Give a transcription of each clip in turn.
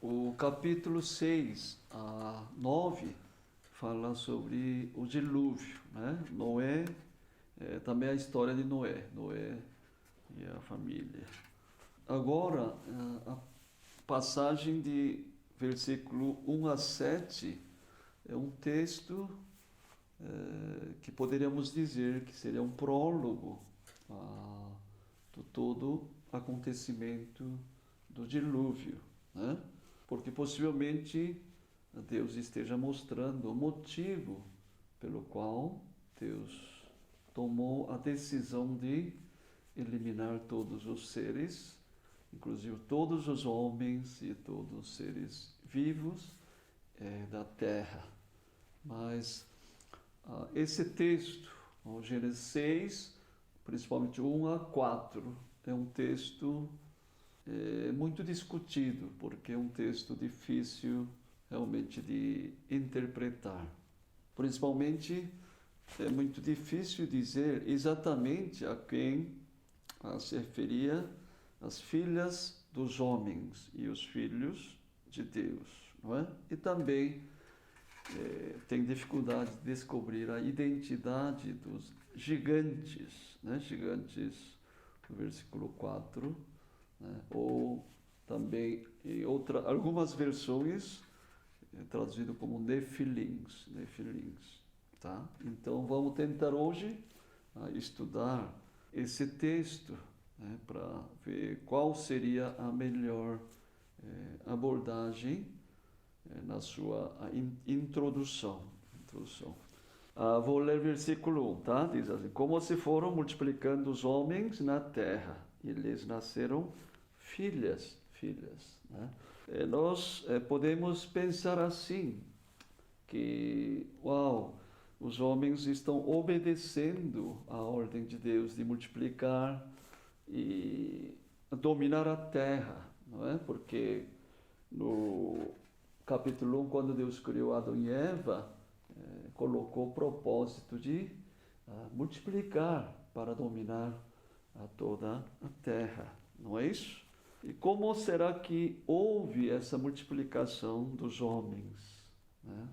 O capítulo 6 a 9 fala sobre o dilúvio, né? Noé, também a história de Noé e a família. Agora, a passagem de versículo 1 a 7 é um texto que poderíamos dizer que seria um prólogo do todo acontecimento do dilúvio, né? Porque possivelmente Deus esteja mostrando o motivo pelo qual Deus tomou a decisão de eliminar todos os seres, inclusive todos os homens e todos os seres vivos da terra. Mas esse texto, o Gênesis 6, principalmente 1 a 4, é um texto muito discutido, porque é um texto difícil realmente de interpretar. Principalmente, é muito difícil dizer exatamente a quem se referia as filhas dos homens e os filhos de Deus, não é? E também tem dificuldade de descobrir a identidade dos gigantes, né? Gigantes, no versículo 4, né? Ou também em algumas versões traduzido como Nefilins, tá? Então vamos tentar hoje estudar esse texto, né, para ver qual seria a melhor abordagem na sua introdução. Vou ler versículo 1, tá? Diz assim: como se foram multiplicando os homens na terra, e lhes nasceram filhas, né? Nós podemos pensar assim, que, os homens estão obedecendo a ordem de Deus de multiplicar e dominar a terra, não é? Porque no capítulo 1, quando Deus criou Adão e Eva, colocou o propósito de multiplicar para dominar toda a terra, não é isso? E como será que houve essa multiplicação dos homens, né?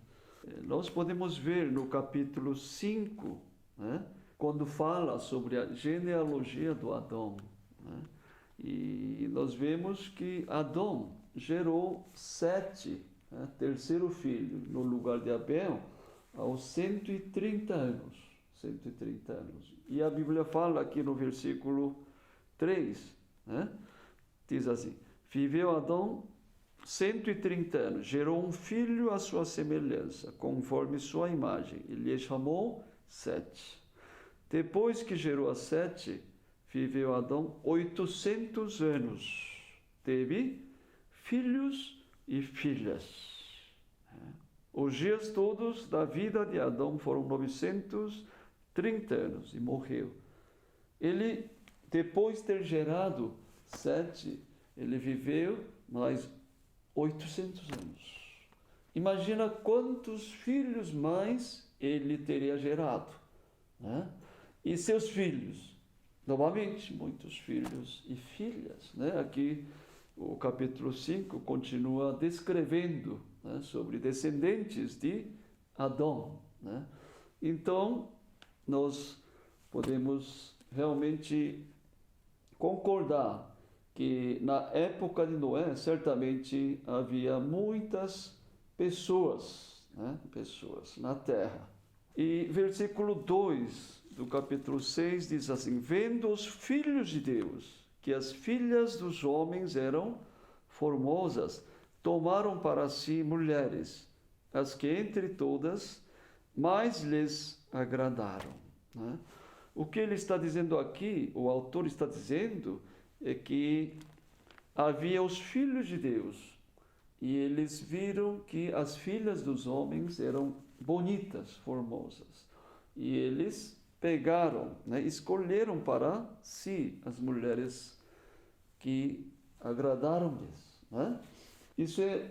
Nós podemos ver no capítulo 5, né, quando fala sobre a genealogia do Adão, né? E nós vemos que Adão gerou Sete, né, terceiro filho, no lugar de Abel, aos 130 anos. 130 anos. E a Bíblia fala aqui no versículo 3, né? Diz assim: viveu Adão 130 anos, gerou um filho à sua semelhança, conforme sua imagem, e lhe chamou Sete. Depois que gerou a Sete, viveu Adão 800 anos. Teve filhos e filhas. Os dias todos da vida de Adão foram 930 anos e morreu. Ele, depois de ter gerado Sete, ele viveu mais 800 anos. Imagina quantos filhos mais ele teria gerado, né? E seus filhos, novamente, muitos filhos e filhas, né? Aqui o capítulo 5 continua descrevendo, né, sobre descendentes de Adão, né? Então, nós podemos realmente concordar que na época de Noé, certamente havia muitas pessoas, né? Pessoas na terra. E versículo 2 do capítulo 6 diz assim: vendo os filhos de Deus que as filhas dos homens eram formosas, tomaram para si mulheres, as que entre todas mais lhes agradaram, né? O que ele está dizendo aqui, o autor está dizendo, é que havia os filhos de Deus e eles viram que as filhas dos homens eram bonitas, formosas, e eles pegaram, né, escolheram para si as mulheres que agradaram-lhes, né? Isso é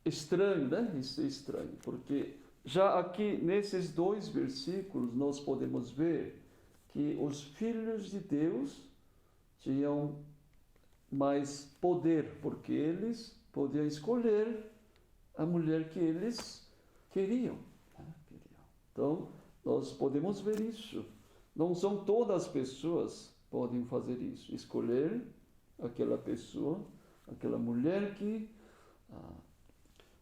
estranho, né? Isso é estranho, porque já aqui nesses dois versículos nós podemos ver que os filhos de Deus tinham mais poder, porque eles podiam escolher a mulher que eles queriam. Então, nós podemos ver isso. Não são todas as pessoas que podem fazer isso. Escolher aquela pessoa, aquela mulher que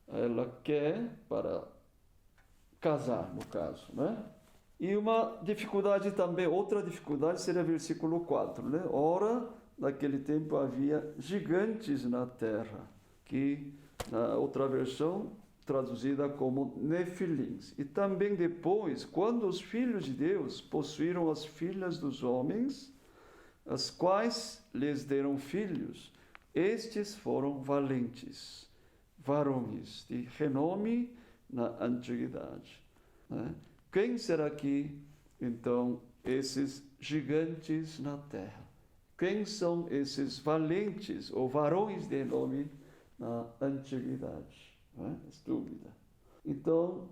ela quer para casar, no caso, né? E uma dificuldade também, outra dificuldade seria versículo 4, né? Ora, naquele tempo havia gigantes na terra, que na outra versão traduzida como Nefilins. E também depois, quando os filhos de Deus possuíram as filhas dos homens, as quais lhes deram filhos, estes foram valentes, varões de renome na antiguidade. Né? Quem será que, então, esses gigantes na terra? Quem são esses valentes ou varões de renome na antiguidade? Não é? Dúvida. Então,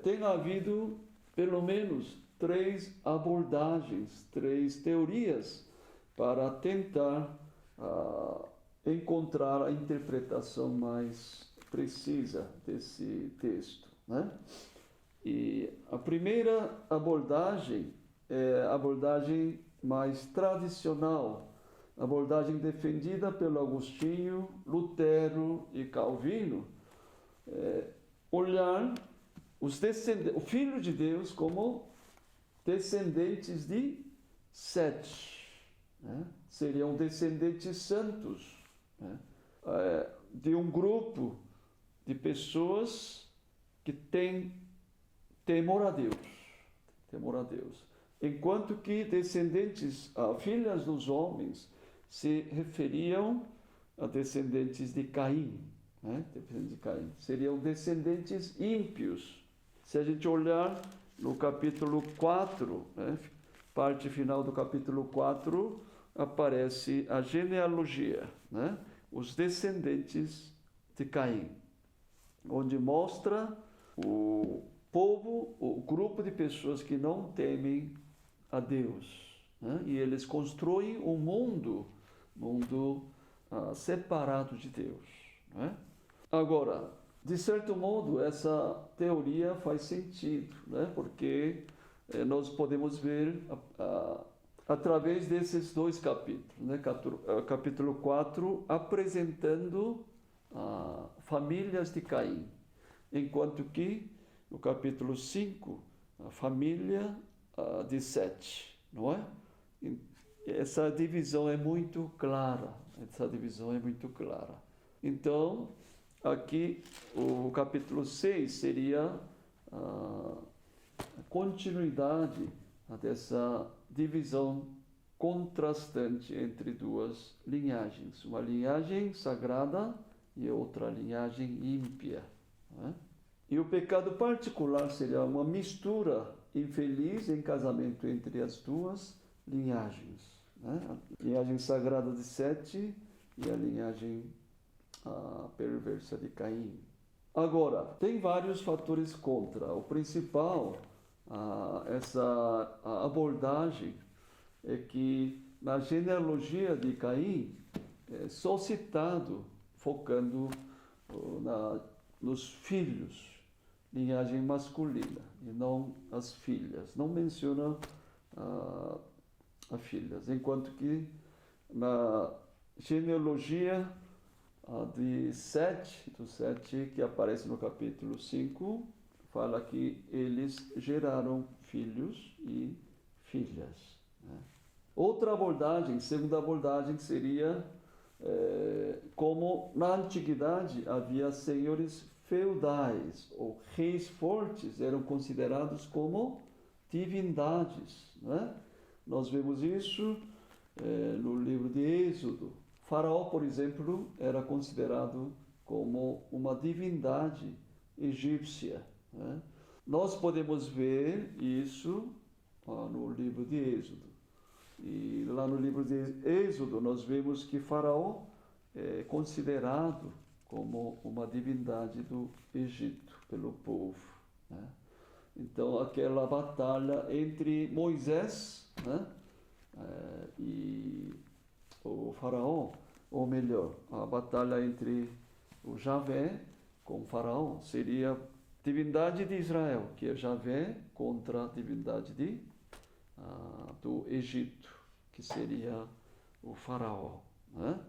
tem havido pelo menos 3 abordagens, 3 teorias para tentar encontrar a interpretação mais precisa desse texto, né? E a primeira abordagem é a abordagem mais tradicional, a abordagem defendida pelo Agostinho, Lutero e Calvino, olhar o Filho de Deus como descendentes de Sete, né? Seriam descendentes santos, né? De um grupo de pessoas que têm temor a Deus, enquanto que descendentes, filhas dos homens, se referiam a descendentes de Caim, né? Descendentes de Caim. Seriam descendentes ímpios. Se a gente olhar no capítulo 4, né? Parte final do capítulo 4, aparece a genealogia, né? Os descendentes de Caim, onde mostra o povo, o grupo de pessoas que não temem a Deus, né? E eles constroem um mundo separado de Deus, né? Agora, de certo modo, essa teoria faz sentido, né? Porque nós podemos ver através desses 2 capítulos, né? Capítulo 4 apresentando famílias de Caim, enquanto que no capítulo 5 a família de Sete, não é? Essa divisão é muito clara, Então, aqui o capítulo 6 seria a continuidade dessa divisão contrastante entre 2 linhagens, uma linhagem sagrada e outra linhagem ímpia, né? E o pecado particular seria uma mistura infeliz em casamento entre as 2 linhagens, né? A linhagem sagrada de Sete e a linhagem perversa de Caim. Agora, tem vários fatores contra. O principal, essa abordagem, é que na genealogia de Caim é só citado focando nos filhos, linhagem masculina, e não as filhas. Não menciona as filhas, enquanto que na genealogia de Sete, que aparece no capítulo 5, fala que eles geraram filhos e filhas, né? Outra abordagem, segunda abordagem, seria como na antiguidade havia senhores feudais ou reis fortes, eram considerados como divindades, né? Nós vemos isso no livro de Êxodo. Faraó, por exemplo, era considerado como uma divindade egípcia, né? Nós podemos ver isso no livro de Êxodo. E lá no livro de Êxodo nós vemos que Faraó é considerado como uma divindade do Egito pelo povo, né? Então aquela batalha entre Moisés, né, e o Faraó, ou melhor, a batalha entre o Javé com Faraó. Seria a divindade de Israel, que é Javé, contra a divindade do Egito, que seria o Faraó. Né?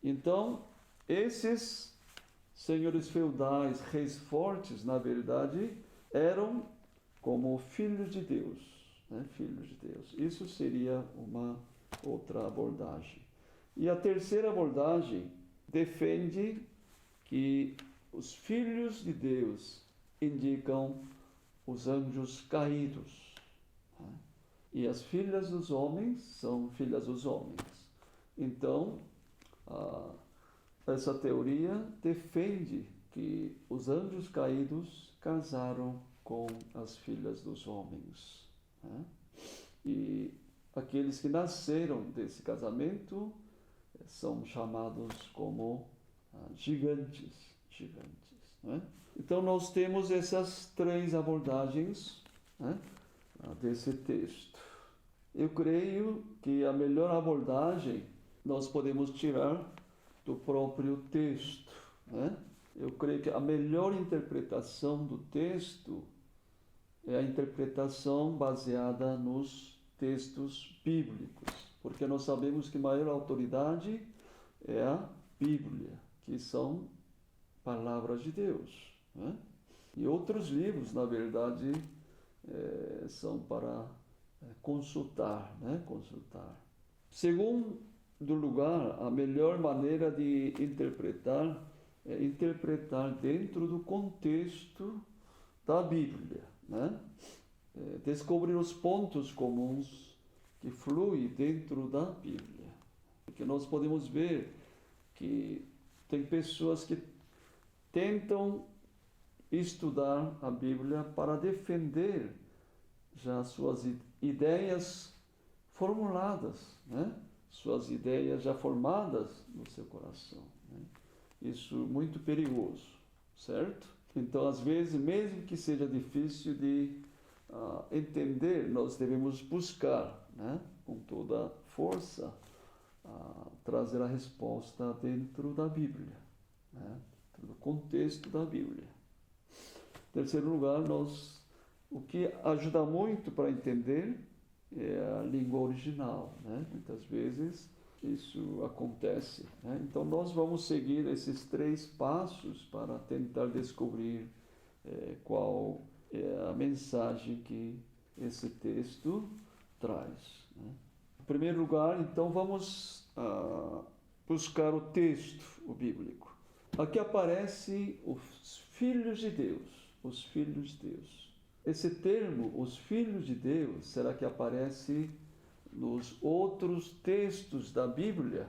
Então, esses senhores feudais, reis fortes, na verdade, eram como filhos de Deus. Né? Filhos de Deus. Isso seria uma outra abordagem. E a terceira abordagem defende que os filhos de Deus indicam os anjos caídos. Né? E as filhas dos homens são filhas dos homens. Então, essa teoria defende que os anjos caídos casaram com as filhas dos homens. Né? E aqueles que nasceram desse casamento são chamados como gigantes. Né? Então nós temos essas três abordagens, né, desse texto. Eu creio que a melhor abordagem nós podemos tirar do próprio texto. Né? Eu creio que a melhor interpretação do texto é a interpretação baseada nos textos bíblicos, porque nós sabemos que a maior autoridade é a Bíblia, que são palavras de Deus. Né? E outros livros, na verdade, são para consultar, né? Consultar. Segundo lugar, a melhor maneira de interpretar é interpretar dentro do contexto da Bíblia. Né? Descobrir os pontos comuns que fluem dentro da Bíblia. Porque nós podemos ver que tem pessoas que tentam estudar a Bíblia para defender já suas ideias formuladas, né? Suas ideias já formadas no seu coração. Né? Isso é muito perigoso, certo? Então, às vezes, mesmo que seja difícil de entender, nós devemos buscar, né, com toda força, trazer a resposta dentro da Bíblia, né, do contexto da Bíblia. Em terceiro lugar, o que ajuda muito para entender é a língua original. Né? Muitas vezes isso acontece. Né? Então, nós vamos seguir esses 3 passos para tentar descobrir qual é a mensagem que esse texto traz. Né? Em primeiro lugar, então, vamos buscar o texto, o bíblico. Aqui aparece os filhos de Deus. Os filhos de Deus. Esse termo, os filhos de Deus, será que aparece nos outros textos da Bíblia?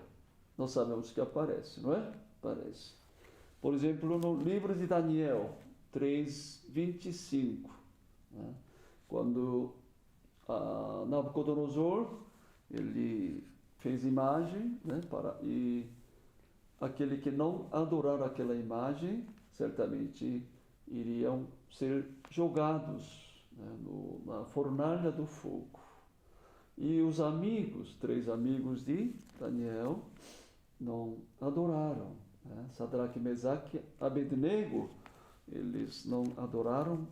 Nós sabemos que aparece, não é? Aparece. Por exemplo, no livro de Daniel 3:25, né? Quando Nabucodonosor ele fez imagem, né, e aquele que não adorar aquela imagem certamente iriam ser jogados, né, na fornalha do fogo. E os 3 amigos de Daniel não adoraram. Né? Sadraque, Mesaque e Abednego, eles não adoraram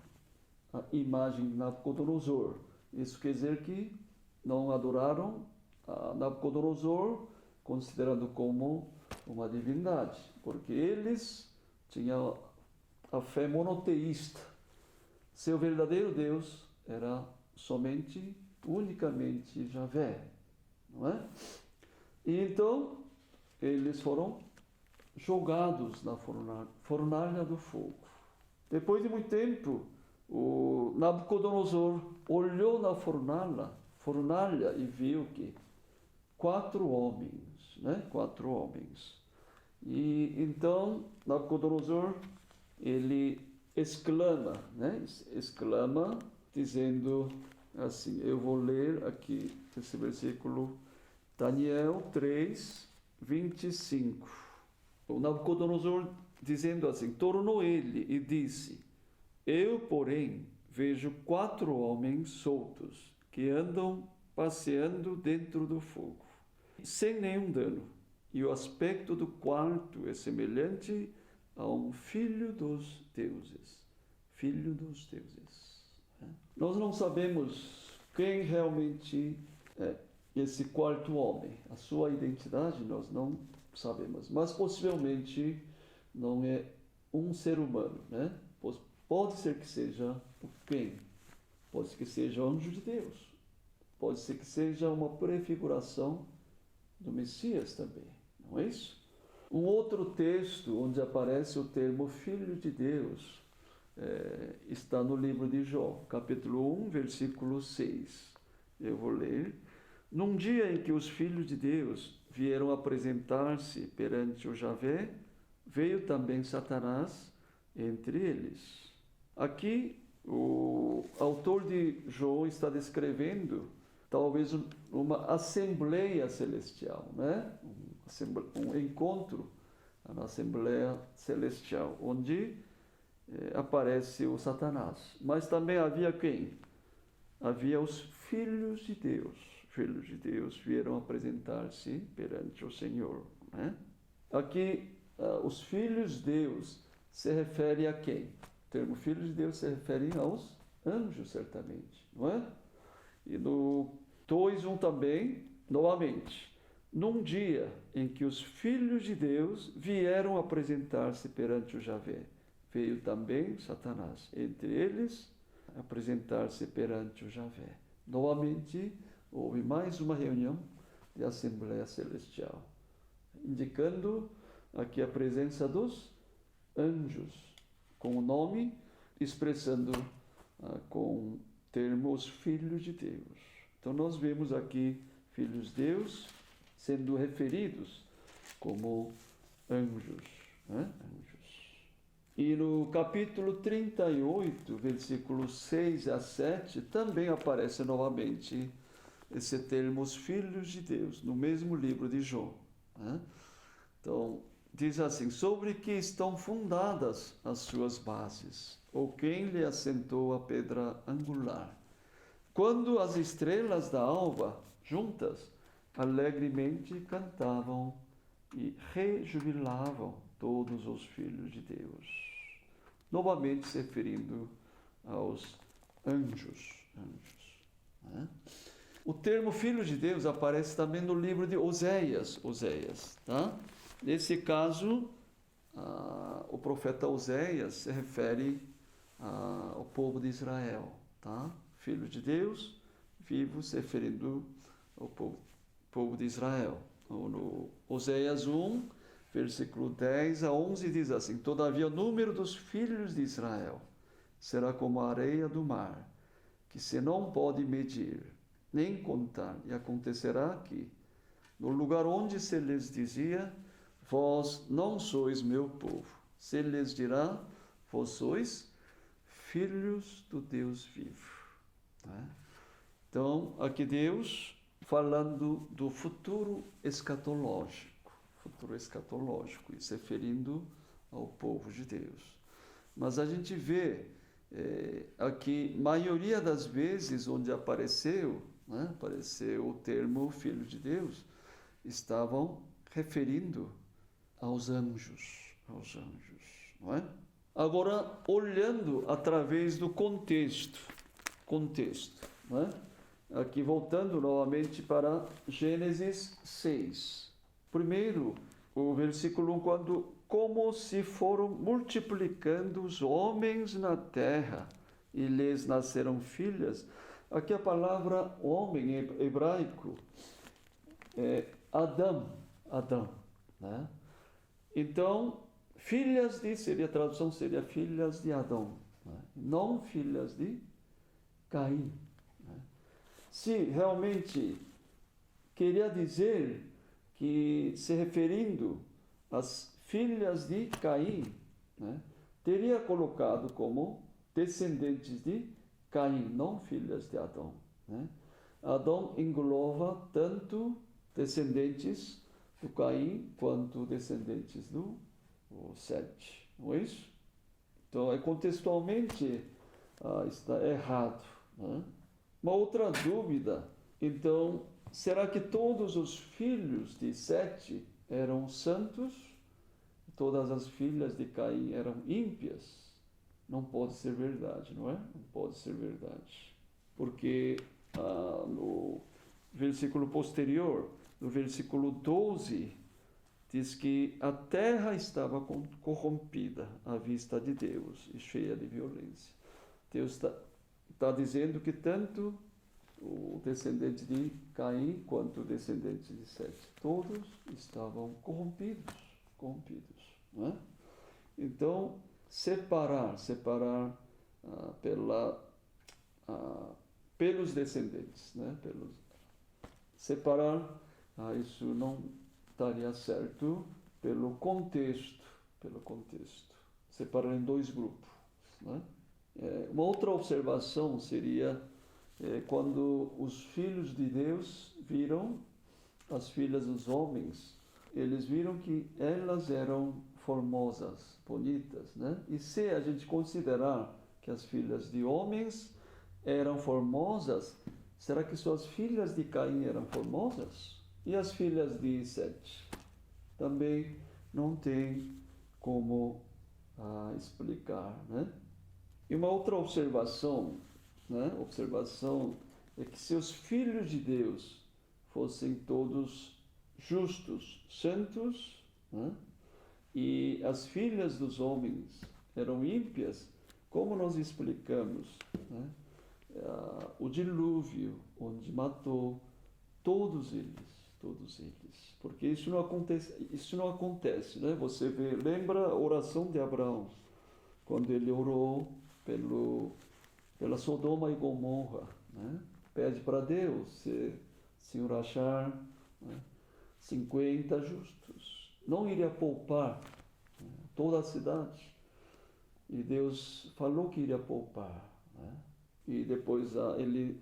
a imagem de Nabucodonosor. Isso quer dizer que não adoraram a Nabucodonosor, considerando como uma divindade, porque eles tinham a fé monoteísta. Seu verdadeiro Deus era unicamente Javé, não é? E então eles foram jogados na fornalha do fogo. Depois de muito tempo, o Nabucodonosor olhou na fornalha e viu que 4 homens, né? 4 homens. E então Nabucodonosor ele exclama, né? Exclama dizendo assim, eu vou ler aqui esse versículo, Daniel 3:25. O Nabucodonosor dizendo assim, tornou ele e disse, eu, porém, vejo 4 homens soltos que andam passeando dentro do fogo, sem nenhum dano. e o aspecto do quarto é semelhante a um filho dos deuses. Filho dos deuses. Nós não sabemos quem realmente é esse quarto homem. A sua identidade nós não sabemos, mas possivelmente não é um ser humano, né? Pode ser que seja o quem? Pode ser que seja o anjo de Deus. Pode ser que seja uma prefiguração do Messias também, não é isso? Um outro texto onde aparece o termo Filho de Deus está no livro de Jó, capítulo 1, versículo 6. Eu vou ler. Num dia em que os filhos de Deus vieram apresentar-se perante o Javé, veio também Satanás entre eles. Aqui, o autor de Jó está descrevendo talvez uma assembleia celestial, né? Um encontro na Assembleia Celestial, onde aparece o Satanás. Mas também havia quem? Havia os filhos de Deus. Filhos de Deus vieram apresentar-se perante o Senhor, né? Aqui, os filhos de Deus se refere a quem? O termo filhos de Deus se refere aos anjos, certamente, não é? E no 2:1 também, novamente, num dia em que os filhos de Deus vieram apresentar-se perante o Javé, veio também Satanás, entre eles, apresentar-se perante o Javé. Novamente, houve mais uma reunião de Assembleia Celestial, indicando aqui a presença dos anjos, com o nome, expressando com o termo os filhos de Deus. Então nós vemos aqui filhos de Deus sendo referidos como anjos, né? Anjos. E no capítulo 38, versículos 6 a 7, também aparece novamente esse termo, os filhos de Deus, no mesmo livro de Jó, né? Então, diz assim: sobre que estão fundadas as suas bases, ou quem lhe assentou a pedra angular? Quando as estrelas da alva, juntas, alegremente cantavam e rejubilavam todos os filhos de Deus. Novamente se referindo aos anjos. Né? O termo filho de Deus aparece também no livro de Oséias. Tá? Nesse caso, o profeta Oséias se refere ao povo de Israel. Tá? Filho de Deus, vivo, se referindo ao povo de Israel. No Oséias 1, versículo 10 a 11, diz assim: todavia o número dos filhos de Israel será como a areia do mar, que se não pode medir, nem contar. E acontecerá que, no lugar onde se lhes dizia, vós não sois meu povo, se lhes dirá, vós sois filhos do Deus vivo. Então, aqui Deus falando do futuro escatológico, e se referindo ao povo de Deus. Mas a gente vê aqui, maioria das vezes onde apareceu o termo filho de Deus, estavam referindo aos anjos, não é? Agora, olhando através do contexto, não é? Aqui voltando novamente para Gênesis 6. Primeiro, o versículo 1, como se foram multiplicando os homens na terra e lhes nasceram filhas. Aqui a palavra homem em hebraico é Adão, né? Então, a tradução seria filhas de Adão, né? Não filhas de Caim. Se realmente queria dizer que, se referindo às filhas de Caim, né, teria colocado como descendentes de Caim, não filhas de Adão, né? Adão engloba tanto descendentes do Caim quanto descendentes do Sete, não é isso? Então, contextualmente está errado, né? Uma outra dúvida, então, será que todos os filhos de Sete eram santos, todas as filhas de Caim eram ímpias. Não pode ser verdade, não é? Não pode ser verdade. Porque no versículo posterior, no versículo 12, diz que a terra estava corrompida à vista de Deus e cheia de violência. Deus está dizendo que tanto o descendente de Caim quanto o descendente de Sete, todos estavam corrompidos, não é? Então, separar pelos descendentes, né? Separar, isso não estaria certo pelo contexto. Separar em dois grupos, né? Uma outra observação seria quando os filhos de Deus viram as filhas dos homens, eles viram que elas eram formosas, bonitas, né? E se a gente considerar que as filhas de homens eram formosas, será que suas filhas de Caim eram formosas? E as filhas de Sete? Também não tem como explicar, né? E uma outra observação, né? Observação é que se os filhos de Deus fossem todos justos, santos, né? E as filhas dos homens eram ímpias, como nós explicamos, né? O dilúvio, onde matou todos eles, porque isso não acontece, né? Você lembra a oração de Abraão, quando ele orou pela Sodoma e Gomorra, né? Pede para Deus, se Senhor achar, né, 50 justos, não iria poupar, né, toda a cidade. E Deus falou que iria poupar, né? E depois ele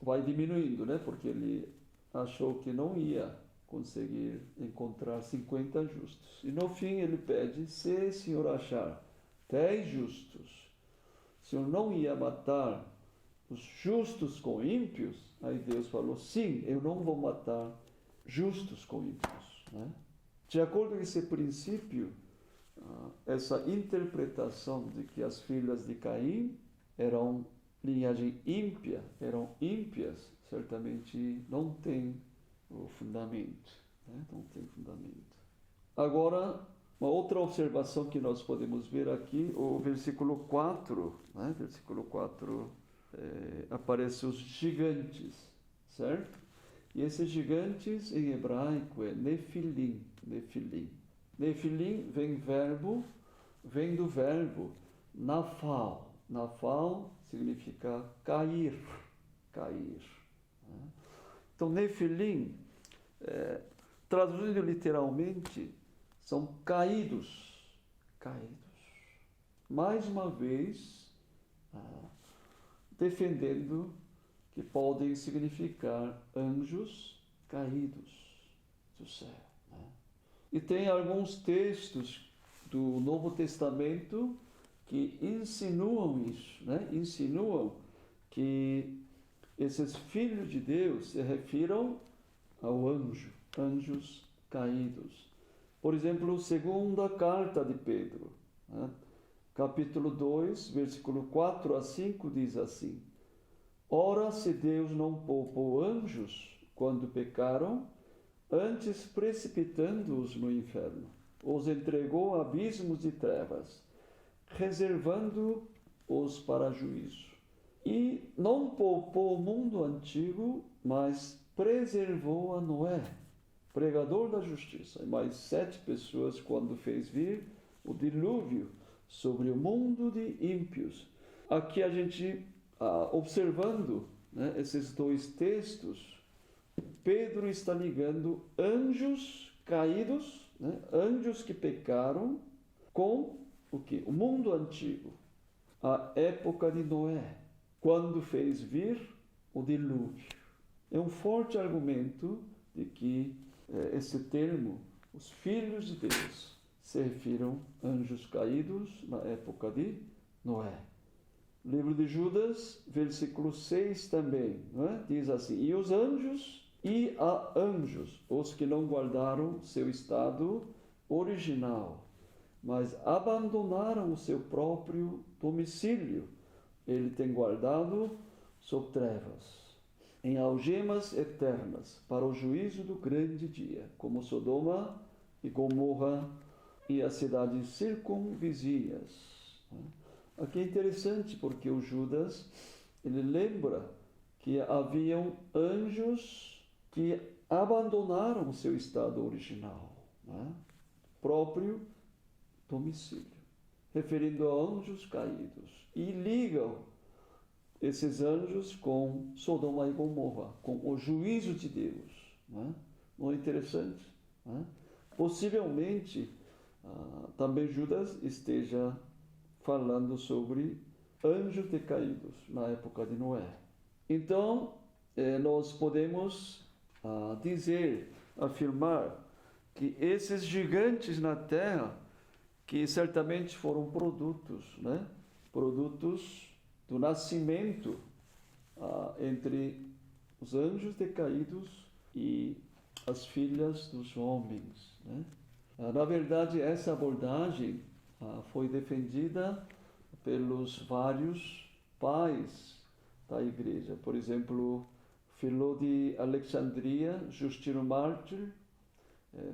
vai diminuindo, né? Porque ele achou que não ia conseguir encontrar 50 justos. E no fim ele pede, se o Senhor achar 10 justos, o Senhor não ia matar os justos com ímpios? Aí Deus falou, sim, eu não vou matar justos com ímpios, né? De acordo com esse princípio, essa interpretação de que as filhas de Caim eram linhagem ímpia, eram ímpias, certamente não tem o fundamento, né? Não tem fundamento. Agora, uma outra observação que nós podemos ver aqui, o versículo 4, né? Versículo 4, aparecem os gigantes, certo? E esses gigantes em hebraico é Nefilim. Nefilim vem do verbo nafal. Nafal significa cair. Então, Nefilim, traduzindo literalmente, são caídos. Mais uma vez, defendendo que podem significar anjos caídos do céu, né? E tem alguns textos do Novo Testamento que insinuam isso, né? Insinuam que esses filhos de Deus se refiram ao anjos caídos. Por exemplo, segunda carta de Pedro, né? Capítulo 2, versículo 4 a 5 diz assim: Ora, se Deus não poupou anjos quando pecaram, antes precipitando-os no inferno, os entregou a abismos de trevas, reservando-os para juízo. E não poupou o mundo antigo, mas preservou a Noé, pregador da justiça, e mais 7 pessoas quando fez vir o dilúvio sobre o mundo de ímpios. Aqui a gente, observando, né, esses dois textos, Pedro está ligando anjos caídos, né, anjos que pecaram, com o quê? O mundo antigo, a época de Noé, quando fez vir o dilúvio. É um forte argumento de que esse termo, os filhos de Deus, se refiram a anjos caídos na época de Noé. Livro de Judas, versículo 6 também, não é? Diz assim: E os anjos E a anjos, os que não guardaram seu estado original, mas abandonaram o seu próprio domicílio. Ele tem guardado sob trevas, em algemas eternas, para o juízo do grande dia, como Sodoma e Gomorra e as cidades circunvizinhas. Aqui é interessante porque o Judas, ele lembra que haviam anjos que abandonaram o seu estado original, próprio domicílio, referindo a anjos caídos, e ligam esses anjos com Sodoma e Gomorra, com o juízo de Deus. Não é interessante? Possivelmente, também Judas esteja falando sobre anjos decaídos na época de Noé. Então, nós podemos afirmar que esses gigantes na terra, que certamente foram produtos do nascimento entre os anjos decaídos e as filhas dos homens. Na verdade, essa abordagem foi defendida pelos vários pais da igreja. Por exemplo, Filó de Alexandria, Justino Mártir,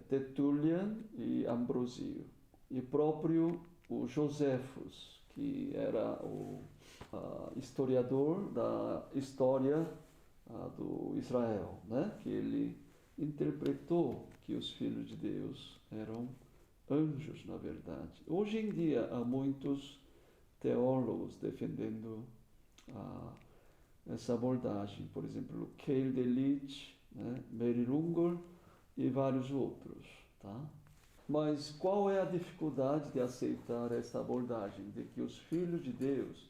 Tertulian e Ambrosio. E próprio o Joséfos, que era o historiador da história do Israel, que ele interpretou que os filhos de Deus eram anjos, na verdade. Hoje em dia há muitos teólogos defendendo essa abordagem, por exemplo, Keil Delich, Mary Lungor e vários outros. Mas qual é a dificuldade de aceitar essa abordagem, de que os filhos de Deus,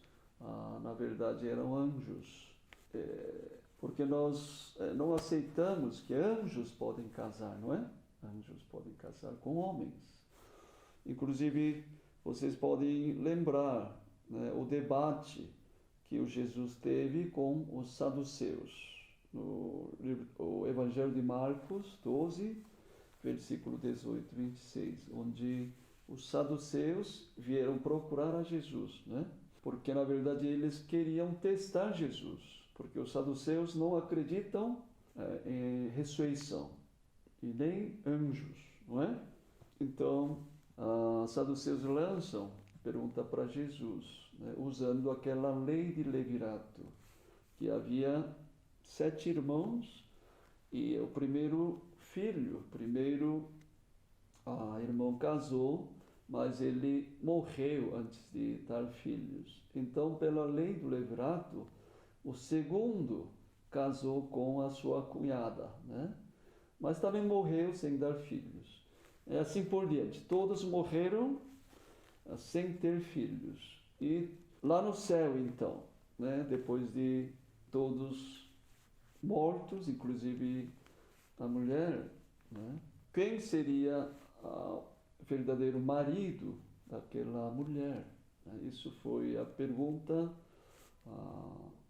na verdade, eram anjos? Porque nós não aceitamos que anjos podem casar, não é? Anjos podem casar com homens. Inclusive, vocês podem lembrar o debate que o Jesus teve com os saduceus. No Evangelho de Marcos 12, versículo 18 e 26, onde os saduceus vieram procurar a Jesus, porque na verdade eles queriam testar Jesus, porque os saduceus não acreditam em ressurreição e nem anjos, não é? Então, os saduceus lançam pergunta para Jesus, usando aquela lei de Levirato, que havia 7 irmãos e o primeiro irmão casou, mas ele morreu antes de dar filhos. Então, pela lei do Levirato, o segundo casou com a sua cunhada, mas também morreu sem dar filhos. É assim por diante. Todos morreram sem ter filhos. E lá no céu, então, depois de todos mortos, inclusive a mulher, quem seria o verdadeiro marido daquela mulher? Isso foi a pergunta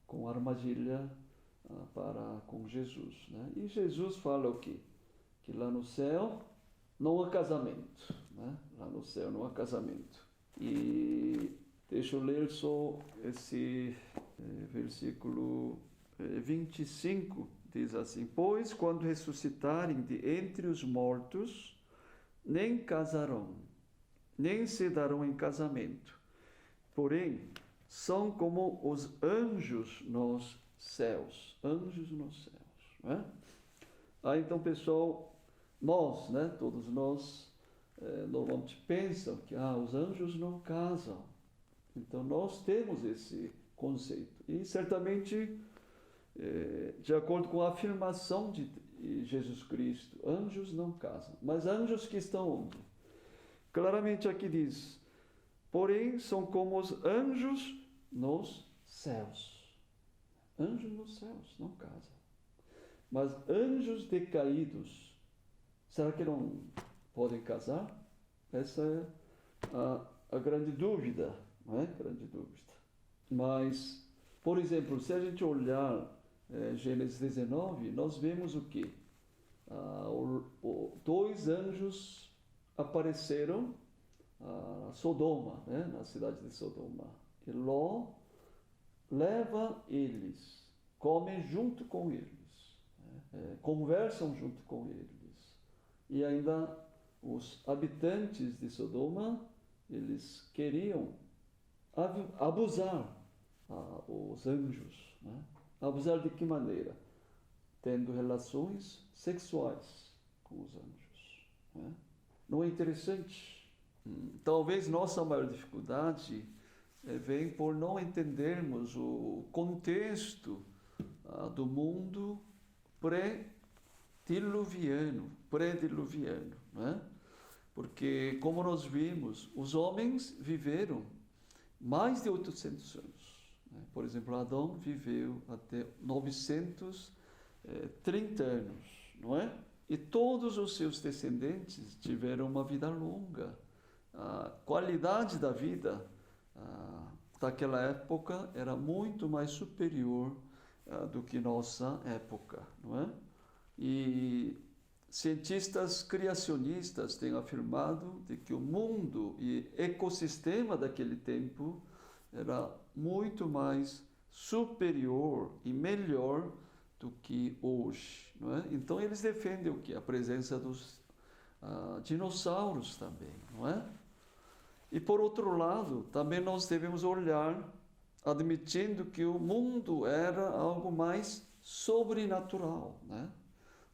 com armadilha com Jesus. E Jesus fala o quê? Que lá no céu não há casamento. Lá no céu não há casamento. E deixa eu ler só esse versículo 25, diz assim: pois quando ressuscitarem de entre os mortos, nem casarão, nem se darão em casamento, porém são como os anjos nos céus. Anjos nos céus. Então, pessoal, nós, todos nós, normalmente pensam que os anjos não casam. Então, nós temos esse conceito. E, certamente, de acordo com a afirmação de Jesus Cristo, anjos não casam. Mas anjos que estão onde? Claramente aqui diz: porém, são como os anjos nos céus. Anjos nos céus não casam. Mas anjos decaídos, será que não podem casar? Essa é a grande dúvida, não é? Grande dúvida. Mas, por exemplo, se a gente olhar Gênesis 19, nós vemos o quê? Dois anjos apareceram a Sodoma, né? Na cidade de Sodoma. E Ló leva eles, comem junto com eles, conversam junto com eles. E ainda os habitantes de Sodoma, eles queriam abusar os anjos, né? Abusar de que maneira? Tendo relações sexuais com os anjos, né? Não é interessante? Talvez nossa maior dificuldade vem por não entendermos o contexto do mundo pré-diluviano, né? Porque, como nós vimos, os homens viveram mais de 800 anos. Por exemplo, Adão viveu até 930 anos, não é? E todos os seus descendentes tiveram uma vida longa. A qualidade da vida daquela época era muito mais superior do que nossa época, não é? E cientistas criacionistas têm afirmado de que o mundo e ecossistema daquele tempo era muito mais superior e melhor do que hoje, não é? Então eles defendem o quê? A presença dos dinossauros também, não é? E por outro lado, também nós devemos olhar admitindo que o mundo era algo mais sobrenatural, né?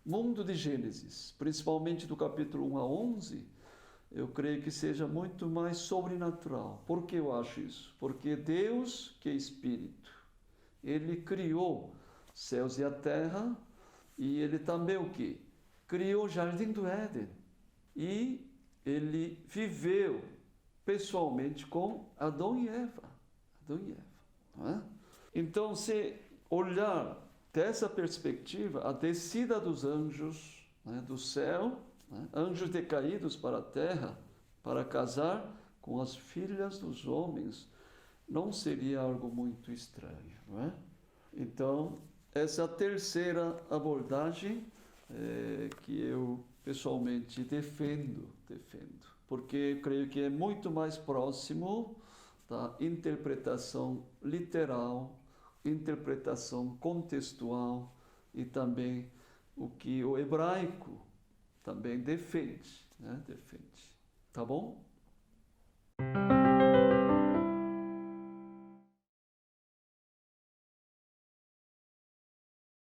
Mundo de Gênesis, principalmente do capítulo 1 a 11, eu creio que seja muito mais sobrenatural. Por que eu acho isso? Porque Deus, que é Espírito, Ele criou céus e a terra, e Ele também o quê? Criou o Jardim do Éden. E Ele viveu pessoalmente com Adão e Eva. Não é? Então, se olhar dessa perspectiva, a descida dos anjos, né, do céu, né, anjos decaídos para a terra, para casar com as filhas dos homens, não seria algo muito estranho, não é? Então, essa terceira abordagem que eu pessoalmente defendo, porque eu creio que é muito mais próximo da interpretação literal, interpretação contextual e também o que o hebraico também defende, né? Tá bom?